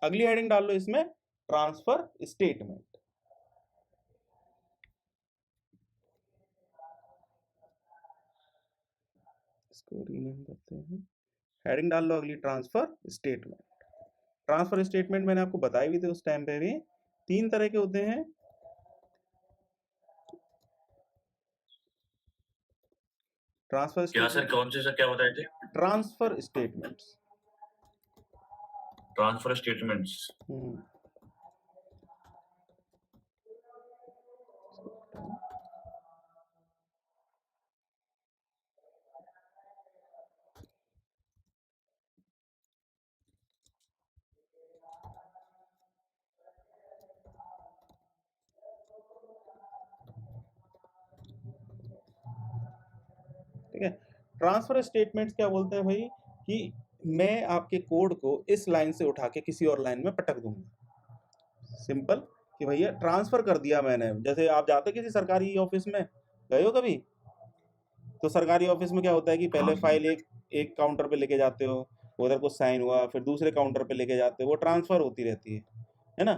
अगली हेडिंग डाल लो इसमें, ट्रांसफर स्टेटमेंट। इसको रीनेम करते हैं, हेडिंग डाल लो अगली, ट्रांसफर स्टेटमेंट। ट्रांसफर स्टेटमेंट मैंने आपको बताए भी थे उस टाइम पे भी, 3 तरह के होते हैं। ट्रांसफर क्या सर, कौन से सर, क्या बताए थे? Transfer statements. Transfer statements. ठीक है, ट्रांसफर स्टेटमेंट्स क्या बोलते हैं भाई, कि मैं आपके कोड को इस लाइन से उठा के किसी और लाइन में पटक दूंगा। सिंपल, कि भैया ट्रांसफर कर दिया मैंने। जैसे आप जाते किसी सरकारी ऑफिस में, गए हो कभी? तो सरकारी ऑफिस में क्या होता है कि पहले फाइल एक काउंटर पे लेके जाते हो, उधर कुछ साइन हुआ, फिर दूसरे काउंटर पे लेके जाते हो, वो ट्रांसफर होती रहती है ना।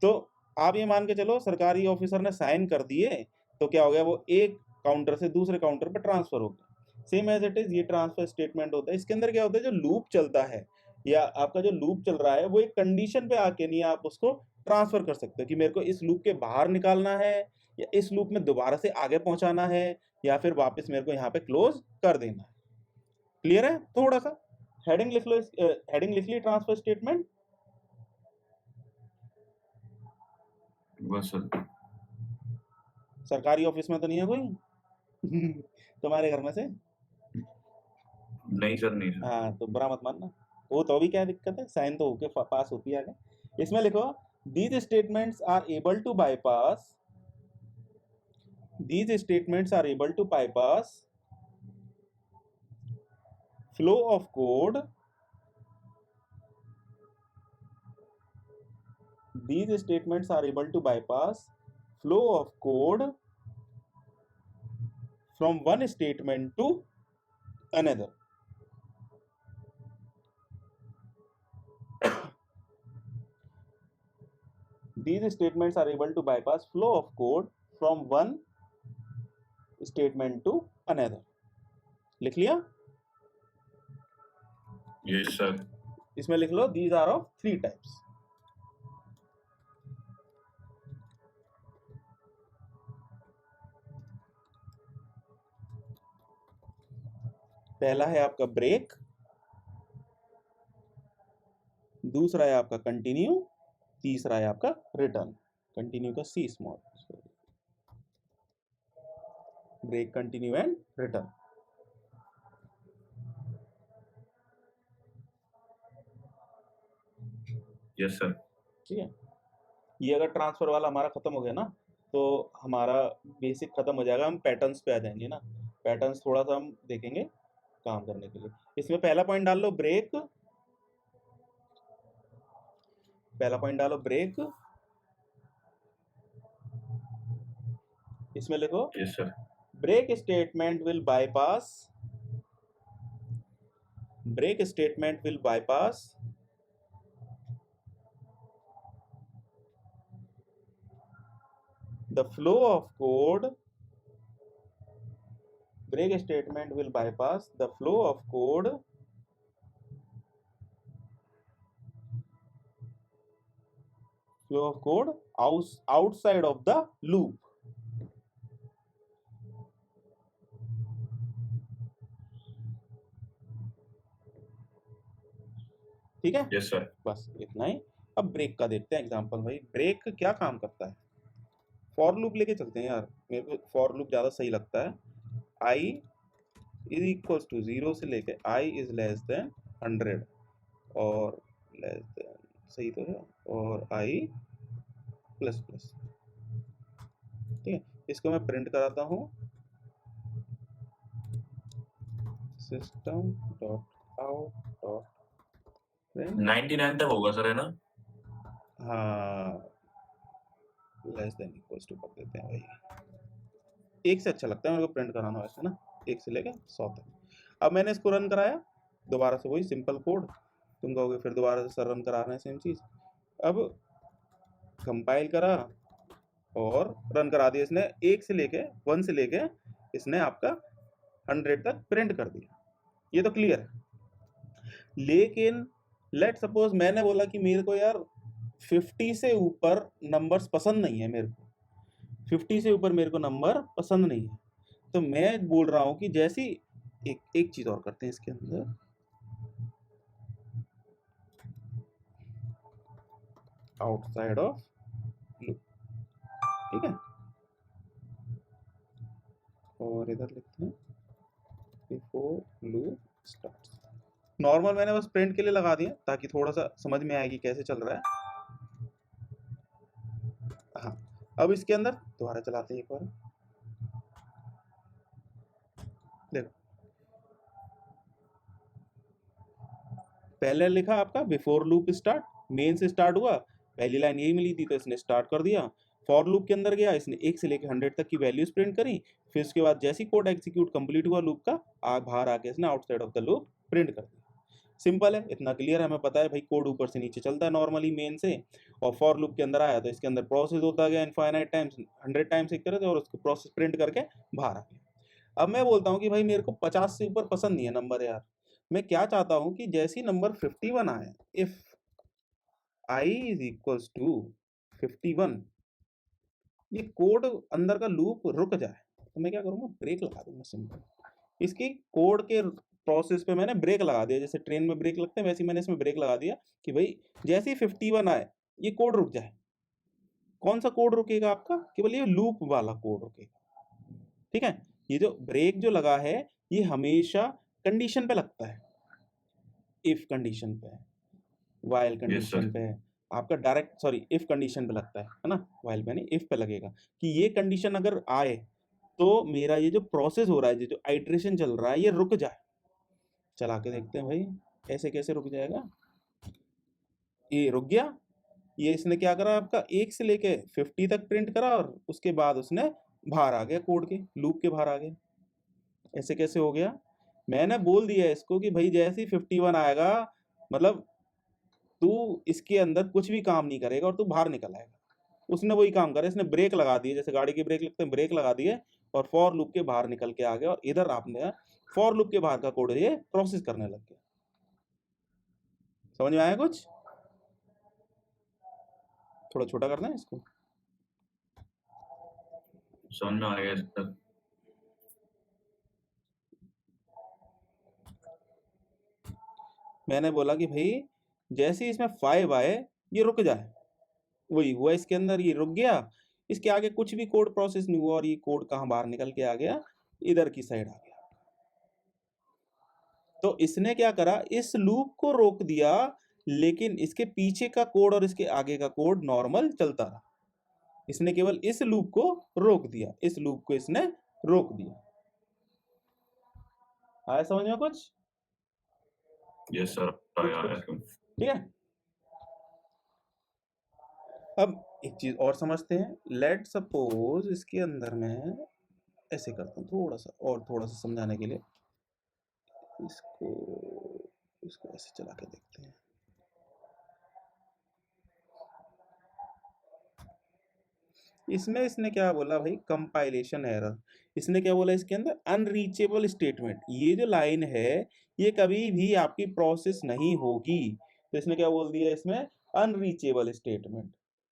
तो आप ये मान के चलो, सरकारी ऑफिसर ने साइन कर दिए, तो क्या हो गया, वो एक काउंटर से दूसरे काउंटर पे ट्रांसफर हो गया। सेम एज इट इज ये ट्रांसफर स्टेटमेंट होता है। इसके अंदर क्या होता है, जो लूप चलता है या आपका जो लूप चल रहा है, वो एक कंडीशन पे आके नहीं आप उसको ट्रांसफर कर सकते हो कि मेरे को इस लूप के बाहर निकालना है, या इस लूप में दोबारा से आगे पहुंचाना है, या फिर वापस मेरे को यहाँ पे क्लोज कर देना है। क्लियर है? थोड़ा सा हेडिंग लिख लो, हेडिंग लिख ली ट्रांसफर स्टेटमेंट। बस सर। सरकारी ऑफिस में तो नहीं है कोई तुम्हारे घर में से? नहीं सर, नहीं सर। हाँ, तो बुरा मत मानना। वो तो भी क्या दिक्कत है, साइन तो होके पास होती है आगे। इसमें लिखो, these statements are able to bypass, these statements are able to bypass flow of code, these statements are able to bypass flow of code from one statement to another. These statements are able to bypass flow of code from one statement to another. लिख लिया? Yes sir. इसमें लिख लो, these are of 3 types. पहला है आपका break, दूसरा है आपका कंटिन्यू, तीसरा है आपका रिटर्न। कंटिन्यू का see small, break, continue and return. Yes sir. ठीक है, ये अगर ट्रांसफर वाला हमारा खत्म हो गया ना, तो हमारा बेसिक खत्म हो जाएगा, हम पैटर्न्स पे आ जाएंगे ना। पैटर्न्स थोड़ा सा हम देखेंगे काम करने के लिए। इसमें पहला पॉइंट डाल लो ब्रेक, पहला पॉइंट डालो ब्रेक। इसमें लिखो, yes sir. Break statement will bypass, break statement will bypass the flow of code, break statement will bypass the flow of code outside of the loop. ठीक है, यस सर। बस इतना ही। अब break का देखते हैं एग्जांपल। भाई ब्रेक क्या काम करता है, फॉर लूप लेके चलते हैं यार, मेरे को फॉर लूप ज्यादा सही लगता है। आई इज इक्वल्स टू 0 से लेके आई इज लेस देन 100 और लेस देन, सही तो है, और आई प्लस प्लस। ठीक है, इसको मैं प्रिंट कराता हूँ, system dot out dot print. 99 तक होगा सर, है ना? हाँ, लेस देन इक्वल्स टू कर देते हैं भाई, एक से अच्छा लगता है मेरे को प्रिंट कराना वैसे ना, एक से लेके 100 तक। अब मैंने इसको रन कराया, दोबारा से वही सिंपल कोड, तुम कहोगे फिर दोबारा से सर रन करा रहे हैं सेम चीज। अब कंपाइल करा और रन करा दिया इसने, 1 से लेके इसने आपका 100 तक प्रिंट कर दिया, ये तो क्लियर है। लेकिन लेट सपोज मैंने बोला कि मेरे को यार 50 से ऊपर नंबर्स पसंद नहीं है, मेरे को 50 से ऊपर मेरे को नंबर पसंद नहीं है, तो मैं बोल रहा हूं कि जैसी एक चीज और करते हैं इसके अंदर, आउटसाइड ऑफ लूप, ठीक है, और इधर लिखते हैं बिफोर लूप स्टार्ट्स। नॉर्मल मैंने बस प्रिंट के लिए लगा दिया ताकि थोड़ा सा समझ में आएगी कैसे चल रहा है। हाँ, अब इसके अंदर दोबारा चलाते हैं एक बार, देखो पहले लिखा आपका बिफोर लूप स्टार्ट, मेन से स्टार्ट हुआ, पहली लाइन यही मिली थी तो इसने स्टार्ट कर दिया। फॉर लूप के अंदर गया, इसने 1 से लेकर 100 तक की वैल्यूज प्रिंट करी, फिर उसके बाद जैसी कोड एग्जीक्यूट कंप्लीट हुआ लूप का, बाहर आके इसने outside of the loop print कर दिया। सिंपल है, इतना क्लियर है, हमें पता है भाई कोड ऊपर से नीचे चलता है नॉर्मली मेन से, और फॉर लूप के अंदर आया तो इसके अंदर प्रोसेस होता गया इनफाइनाइट टाइम्स, 100 टाइम्स एक तरह से, और उसको प्रोसेस प्रिंट करके बाहर आ गया। अब मैं बोलता हूँ कि भाई मेरे को 50 से ऊपर पसंद नहीं है नंबर यार, मैं क्या चाहता हूँ कि जैसी नंबर 51 आए, if i is equals to 51, ये कोड अंदर का लूप रुक जाए, तो मैं क्या करूँगा, ब्रेक लगा दूंगा सिंपल। इसकी कोड के प्रोसेस पे मैंने ब्रेक लगा दिया, जैसे ट्रेन में ब्रेक लगते हैं वैसे मैंने इसमें ब्रेक लगा दिया कि भाई जैसे ही 51 आए ये कोड रुक जाए। कौन सा कोड रुकेगा आपका, केवल ये लूप वाला कोड रुकेगा, ठीक है। ये जो ब्रेक जो लगा है ये हमेशा कंडीशन पे लगता है, इफ कंडीशन पे, वाइल यस कंडीशन सर। पे, आपका डायरेक्ट सॉरी इफ कंडीशन पे लगता है ना, वाइल पे नहीं, इफ पे लगेगा कि ये कंडीशन अगर आए तो मेरा ये जो प्रोसेस हो रहा है, ये जो आइट्रेशन चल रहा है ये रुक जाए। चला के देखते हैं भाई ऐसे कैसे रुक जाएगा, ये रुक गया। ये इसने क्या करा, आपका 1 से लेके 50 तक प्रिंट करा और उसके बाद उसने बाहर आ गया, कोड के लूप के बाहर आ गया। ऐसे कैसे हो गया, मैंने बोल दिया इसको कि भाई जैसे ही 51 आएगा मतलब तू इसके अंदर कुछ भी काम नहीं करेगा और तू बाहर निकल आएगा। उसने वही काम करा, इसने ब्रेक लगा दिए, जैसे गाड़ी के ब्रेक लगते हैं, ब्रेक लगा दिए और फॉर लूप के बाहर निकल के आ गया, और इधर आपने फॉर लूप के बाहर का कोड ये प्रोसेस करने लग गया। समझ में आया कुछ, थोड़ा छोटा करना है इसको, समझ में आ गया सर। मैंने बोला कि भाई जैसे ही इसमें 5 आए ये रुक जाए, वही हुआ इसके अंदर, ये रुक गया, इसके आगे कुछ भी कोड प्रोसेस नहीं हुआ और ये कोड कहाँ बाहर निकल के आ गया, इधर की साइड आ गया। तो इसने क्या करा, इस लूप को रोक दिया, लेकिन इसके पीछे का कोड और इसके आगे का कोड नॉर्मल चलता रहा। इसने केवल इस लूप को रोक दिया, इस लूप को इसने रोक दिया। आया समझ में कुछ, यस सर, आया। ठीक है। अब एक चीज और समझते हैं, लेट सपोज इसके अंदर मैं ऐसे करता हूँ थोड़ा सा और, थोड़ा सा समझाने के लिए, इसको इसको ऐसे चला के देखते हैं। इसमें इसने क्या बोला भाई, कंपाइलेशन एरर, इसने क्या बोला इसके अंदर, अनरीचेबल स्टेटमेंट, ये जो लाइन है ये कभी भी आपकी प्रोसेस नहीं होगी, तो इसने क्या बोल दिया इसमें, अनरीचेबल स्टेटमेंट।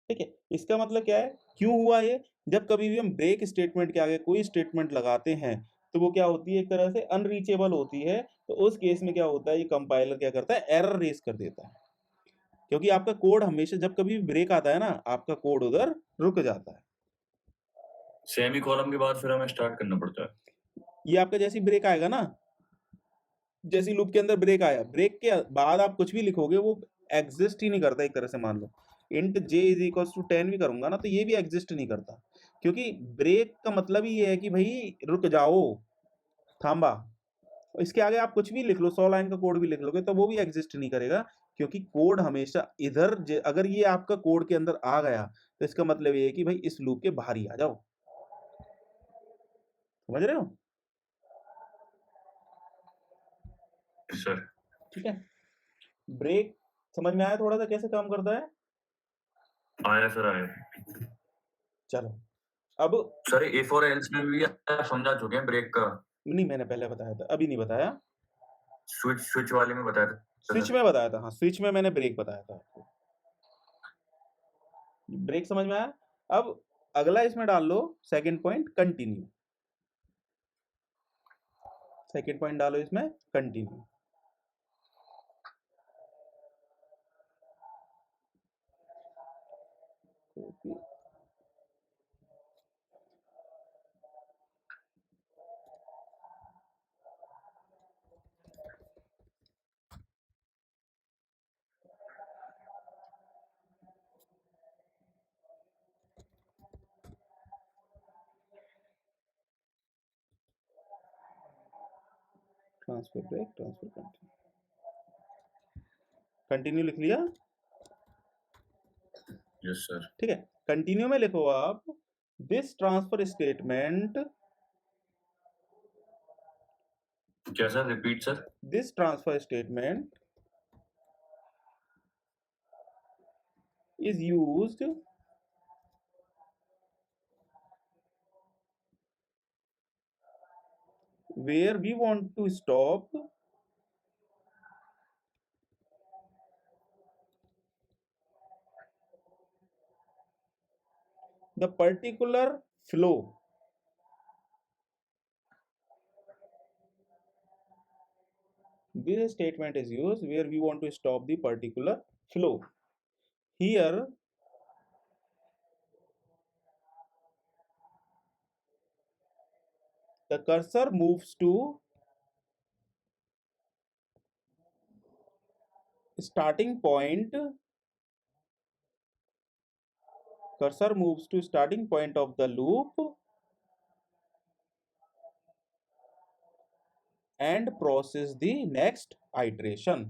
ठीक है, इसका मतलब क्या है, क्यों हुआ ये, जब कभी भी हम ब्रेक स्टेटमेंट के आगे कोई स्टेटमेंट लगाते हैं तो वो क्या होती है, एक तरह से अनरीचेबल होती है, तो उस केस में क्या होता है, ये कंपाइलर क्या करता है, एरर रेस कर देता है, क्योंकि आपका कोड हमेशा जब कभी भी ब्रेक आता है ना, आपका कोड उधर रुक जाता है। सेमी कॉलम के बाद फिर हमें स्टार्ट करना पड़ता है। ये आपका जैसी ब्रेक आएगा ना, जैसी लूप के अंदर ब्रेक आया, ब्रेक के बाद आप कुछ भी लिखोगे वो एग्जिस्ट ही नहीं करता। एक तरह से मान लो int j is equals to 10 भी करूंगा ना तो ये भी एग्जिस्ट नहीं करता, क्योंकि ब्रेक का मतलब ही ये है कि भाई रुक जाओ, थांबा। इसके आगे आप कुछ भी लिख लो, 100 लाइन का कोड भी लिख लोगे तो वो भी एग्जिस्ट नहीं करेगा, क्योंकि कोड हमेशा इधर अगर ये आपका कोड के अंदर आ गया तो इसका मतलब ये है कि भाई इस लूप के बाहर ही आ जाओ। समझ रहे हो, सर ठीक है। ब्रेक समझ में आया थोड़ा सा कैसे काम करता है? आया सर, आया। चलो अब सर ए फॉर एल्स में भी आप समझा चुके हैं ब्रेक का। नहीं, मैंने पहले बताया था, अभी नहीं बताया। स्विच वाले में बताया था स्विच सर। में बताया था, हाँ, स्विच में मैंने ब्रेक बताया था आपको। ब्रेक समझ में आया? अब अगला इसमें डाल लो second point, continue. Second point डालो इसमें, continue. Transfer break, transfer continue. Continue लिख लिया? Yes sir. ठीक है, कंटिन्यू में लिखो आप, दिस ट्रांसफर स्टेटमेंट, क्या sir, repeat sir. This transfer statement is used where we want to stop the particular flow. This statement is used where we want to stop the particular flow. Here the cursor moves to starting point. Cursor moves to starting point of the loop and process the next iteration.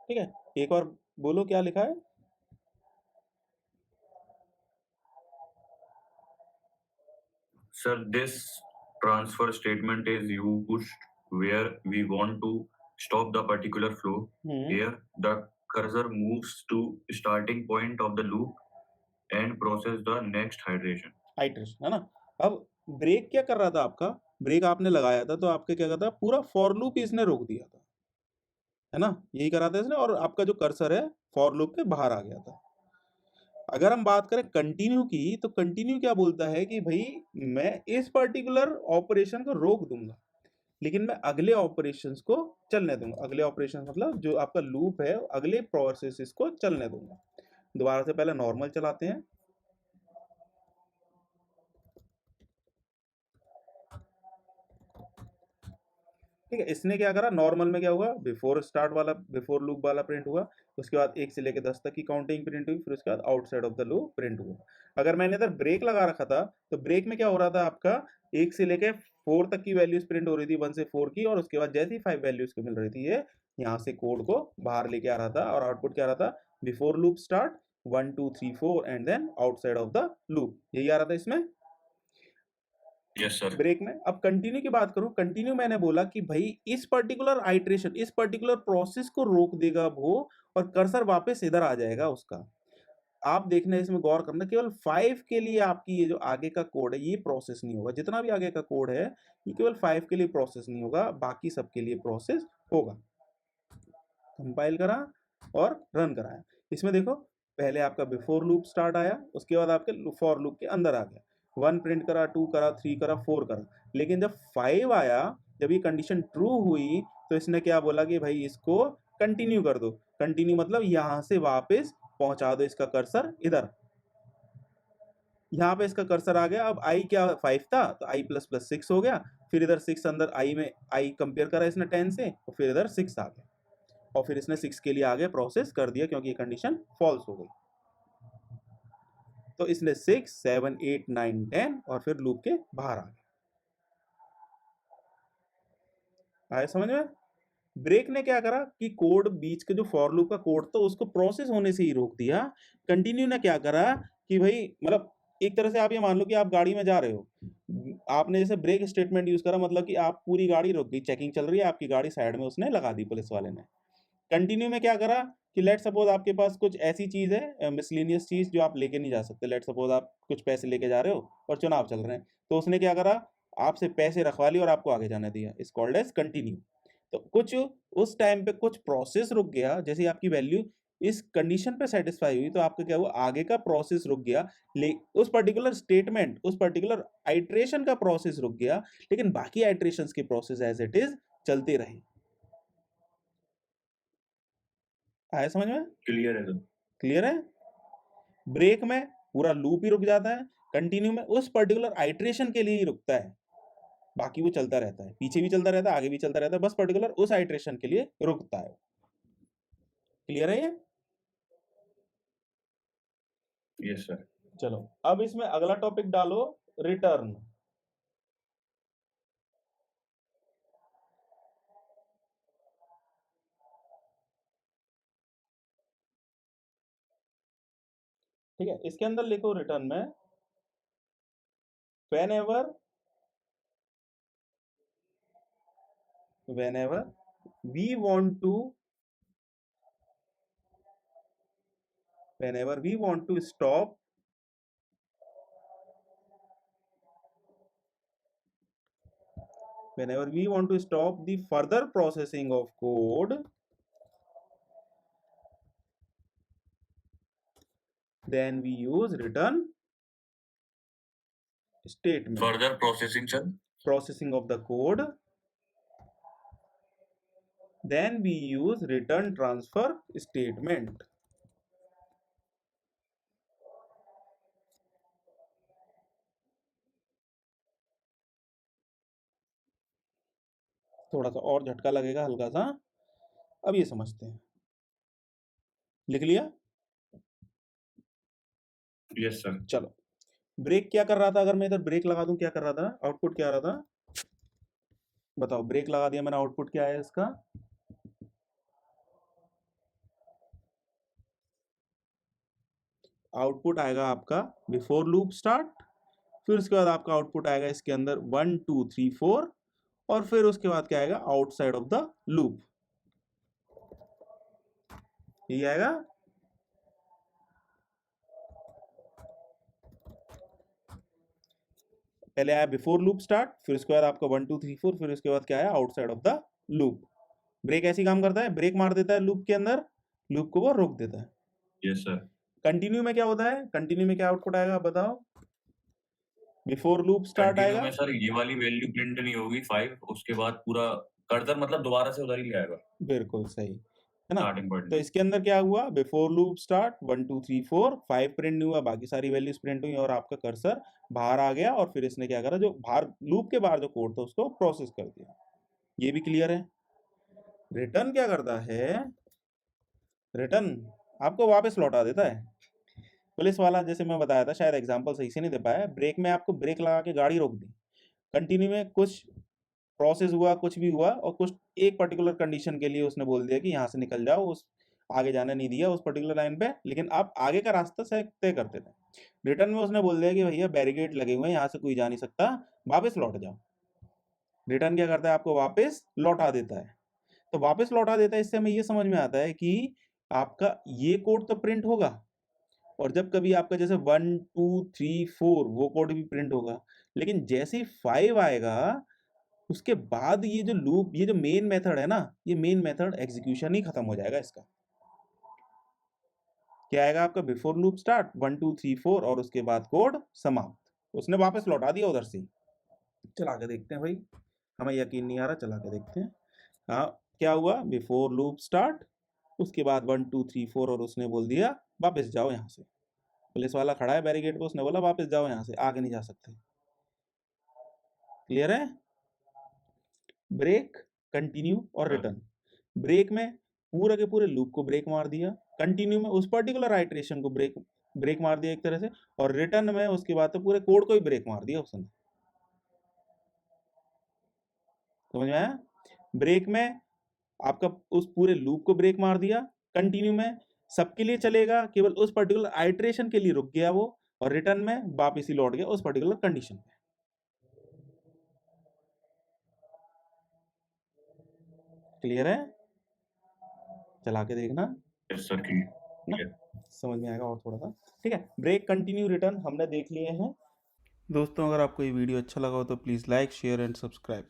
ठीक है, एक और बोलो क्या लिखा है? Sir, this transfer statement is used where we want to stop the particular flow. Here, the cursor moves to starting point of the loop and process the next iteration. है ना? अब ब्रेक क्या कर रहा था आपका? ब्रेक आपने लगाया था तो आपके क्या करता, पूरा फॉर लूप इसने रोक दिया था, है ना? यही करा था इसने, और आपका जो कर्सर है फॉर लूप के बाहर आ गया था। अगर हम बात करें कंटिन्यू की, तो कंटिन्यू क्या बोलता है कि भाई मैं इस पर्टिकुलर ऑपरेशन को रोक दूंगा, लेकिन मैं अगले ऑपरेशंस को चलने दूंगा। अगले ऑपरेशन मतलब जो आपका लूप है, अगले प्रोसेस को चलने दूंगा। दोबारा से पहले नॉर्मल चलाते हैं। ठीक है, इसने क्या करा, नॉर्मल में क्या हुआ, बिफोर स्टार्ट वाला, बिफोर लूप वाला प्रिंट हुआ, उसके बाद 1 से लेकर 10 तक की काउंटिंग प्रिंट हुई, फिर उसके बाद outside of the loop print हुआ। अगर मैंने इधर ब्रेक लगा रखा था, तो ब्रेक में क्या हो रहा था आपका, 1 से लेकर 4 तक की वैल्यूज प्रिंट हो रही थी, 1 से 4 की, और उसके बाद जैसे ही 5 वैल्यूज की मिल रही थी, ये यहाँ से कोड को बाहर लेके आ रहा था, और आउटपुट क्या आ रहा था, before loop start 1 2 3 4 and then outside of the loop, यही आ रहा था इसमें। Yes sir. ब्रेक में अब कंटिन्यू की बात करूं, कंटिन्यू मैंने बोला कि भाई इस पर्टिकुलर आइटरेशन, इस पर्टिकुलर प्रोसेस को रोक देगा वो, और कर्सर वापस इधर आ जाएगा उसका। आप देखना, इसमें गौर करना, केवल 5 के लिए आपकी ये जो आगे का कोड है ये प्रोसेस नहीं होगा। जितना भी आगे का कोड है ये केवल 5 के लिए प्रोसेस नहीं होगा, बाकी सबके लिए प्रोसेस होगा। कंपाइल करा और रन कराया। इसमें देखो, पहले आपका बिफोर लूप स्टार्ट आया, उसके बाद आपके फॉर लूप के अंदर आ गया, 1 प्रिंट करा, 2 करा, 3 करा, 4 करा, लेकिन जब 5 आया, जब ये कंडीशन ट्रू हुई, तो इसने क्या बोला कि भाई इसको कंटिन्यू कर दो। कंटिन्यू मतलब यहां से वापस पहुंचा दो इसका कर्सर इधर। यहाँ पे इसका कर्सर आ गया। अब आई क्या 5 था, तो आई प्लस प्लस 6 हो गया, फिर इधर 6 अंदर आई में, आई कंपेयर करा इसने 10 से, और फिर इधर 6 आ गया, और फिर इसने 6 के लिए आगे प्रोसेस कर दिया क्योंकि ये कंडीशन फॉल्स हो गई। तो इसने 6 7 8 9 10 और फिर लूप के बाहर आ गया। आया समझ में? ब्रेक ने क्या करा कि कोड, बीच के जो फॉर लूप का कोड था उसको प्रोसेस होने से ही रोक दिया। कंटिन्यू ने क्या करा कि भाई, मतलब एक तरह से आप ये मान लो कि आप गाड़ी में जा रहे हो, आपने जैसे ब्रेक स्टेटमेंट यूज करा, मतलब कि आप पूरी गाड़ी रुक गई, चेकिंग चल रही है, आपकी गाड़ी साइड में उसने लगा दी पुलिस वाले ने। कंटिन्यू में क्या करा कि लेट सपोज आपके पास कुछ ऐसी चीज है, मिसलिनियस चीज जो आप लेके नहीं जा सकते, लेट सपोज आप कुछ पैसे लेके जा रहे हो और चुनाव चल रहे हैं, तो उसने क्या करा, आपसे पैसे रखवा लिए और आपको आगे जाने दिया, इस कॉल्ड एज कंटिन्यू। तो कुछ उस टाइम पे कुछ प्रोसेस रुक गया, जैसे आपकी वैल्यू इस कंडीशन पे सेटिस्फाई हुई तो आपका क्या हुआ, आगे का प्रोसेस रुक गया, ले उस पर्टिकुलर स्टेटमेंट, उस पर्टिकुलर आइट्रेशन का प्रोसेस रुक गया, लेकिन बाकी आइट्रेशंस की प्रोसेस एज इट इज चलती रही। आया समझ में? क्लियर है सर। क्लियर है? ब्रेक में पूरा लूप ही रुक जाता है, कंटिन्यू में उस पर्टिकुलर आइट्रेशन के लिए ही रुकता है, बाकी वो चलता रहता है, पीछे भी चलता रहता है, आगे भी चलता रहता है, बस पर्टिकुलर उस आइट्रेशन के लिए रुकता है। क्लियर है ये? Yes sir. चलो अब इसमें अगला टॉपिक डालो, रिटर्न। ठीक है, इसके अंदर लिखो रिटर्न में, whenever we want to stop the further processing of code, then we use return statement. Further processing sir? Processing of the code, then we use return transfer statement. थोड़ा सा और झटका लगेगा हल्का सा, अब ये समझते हैं। लिख लिया? Yes sir. चलो, ब्रेक क्या कर रहा था, अगर मैं इधर ब्रेक लगा दूं क्या कर रहा था, आउटपुट क्या आ रहा था, बताओ। ब्रेक लगा दिया मैंने, आउटपुट क्या है इसका, आउटपुट आएगा आपका बिफोर लूप स्टार्ट, फिर उसके बाद आपका आउटपुट आएगा इसके अंदर 1 2 3 4, और फिर उसके बाद क्या आएगा, आउटसाइड ऑफ द लूप, ये आएगा। पहले आया बिफोर लूप स्टार्ट, फिर उसके बाद आपका 1 2 3 4, फिर उसके बाद क्या आया, outside of the loop. Break ऐसी काम करता है, ब्रेक मार देता है लूप के अंदर, लूप को वो रोक देता है। Yes sir. कंटिन्यू में क्या होता है, कंटिन्यू में क्या आउटपुट आएगा बताओ, बिफोर लूप स्टार्ट आएगा। में सर ये वाली वैल्यू प्रिंट नहीं होगी 5, उसके बाद पूरा कर्सर मतलब दोबारा से उधर ही ले आएगा। बिल्कुल सही है ना। स्टार्टिंग पॉइंट तो इसके अंदर क्या हुआ, बिफोर लूप स्टार्ट 1 2 3 4 5 प्रिंट नहीं हुआ, बाकी सारी वैल्यूज प्रिंट हुई और आपका कर्सर बाहर आ गया, और फिर इसने क्या करा, जो बाहर लूप के बाहर जो कोड था उसको प्रोसेस कर दिया। ये भी क्लियर है? रिटर्न क्या करता है, रिटर्न आपको वापस लौटा देता है। पुलिस वाला जैसे मैं बताया था, शायद एग्जांपल सही से नहीं दे पाया, ब्रेक में आपको ब्रेक लगा के गाड़ी रोक दी, कंटिन्यू में कुछ प्रोसेस हुआ, कुछ भी हुआ, और कुछ एक पर्टिकुलर कंडीशन के लिए उसने बोल दिया कि यहाँ से निकल जाओ, उस आगे जाने नहीं दिया उस पर्टिकुलर लाइन पे, लेकिन आप आगे का रास्ता तय करते थे। रिटर्न में उसने बोल दिया कि भैया बैरिकेड लगे हुए हैं, यहाँ से कोई जा नहीं सकता, वापस लौट जाओ। रिटर्न क्या करता है, आपको वापस लौटा देता है। तो वापस लौटा देता है, इससे हमें ये समझ में आता है कि आपका ये कोड तो प्रिंट होगा, और जब कभी आपका जैसे 1 2 3 4 वो कोड भी प्रिंट होगा, लेकिन जैसे ही 5 आएगा उसके बाद ये जो लूप, ये जो मेन मेथड है ना, ये मेन मेथड एग्जीक्यूशन ही खत्म हो जाएगा इसका। क्या आएगा आपका, बिफोर लूप स्टार्ट 1 2 3 4, और उसके बाद कोड समाप्त, उसने वापस लौटा दिया उधर से। चला के देखते हैं भाई, हमें यकीन नहीं आ रहा, चला के देखते हैं। हाँ, क्या हुआ, बिफोर लूप स्टार्ट, उसके बाद 1 2 3 4, और उसने बोल दिया वापस जाओ यहाँ से। पुलिस वाला खड़ा है बैरिकेड पे, उसने बोला वापस जाओ यहाँ से, आगे नहीं जा सकते। क्लियर है? ब्रेक, कंटिन्यू और रिटर्न। ब्रेक में पूरे के पूरे लूप को ब्रेक मार दिया, कंटिन्यू में उस पर्टिकुलर आइट्रेशन को ब्रेक मार दिया एक तरह से, और रिटर्न में उसके बाद तो पूरे कोड को ही ब्रेक मार दिया उसने। समझ में आया? ब्रेक में आपका उस पूरे लूप को ब्रेक मार दिया, कंटिन्यू में सबके लिए चलेगा, केवल उस पर्टिकुलर आइट्रेशन के लिए रुक गया वो, और रिटर्न में वापस ही लौट गया उस पर्टिकुलर कंडीशन पे। क्लियर है? चला के देखना यस सर की ना, समझ में आएगा और थोड़ा सा। ठीक है, ब्रेक, कंटिन्यू, रिटर्न हमने देख लिए हैं। दोस्तों अगर आपको ये वीडियो अच्छा लगा हो तो please like, share and subscribe.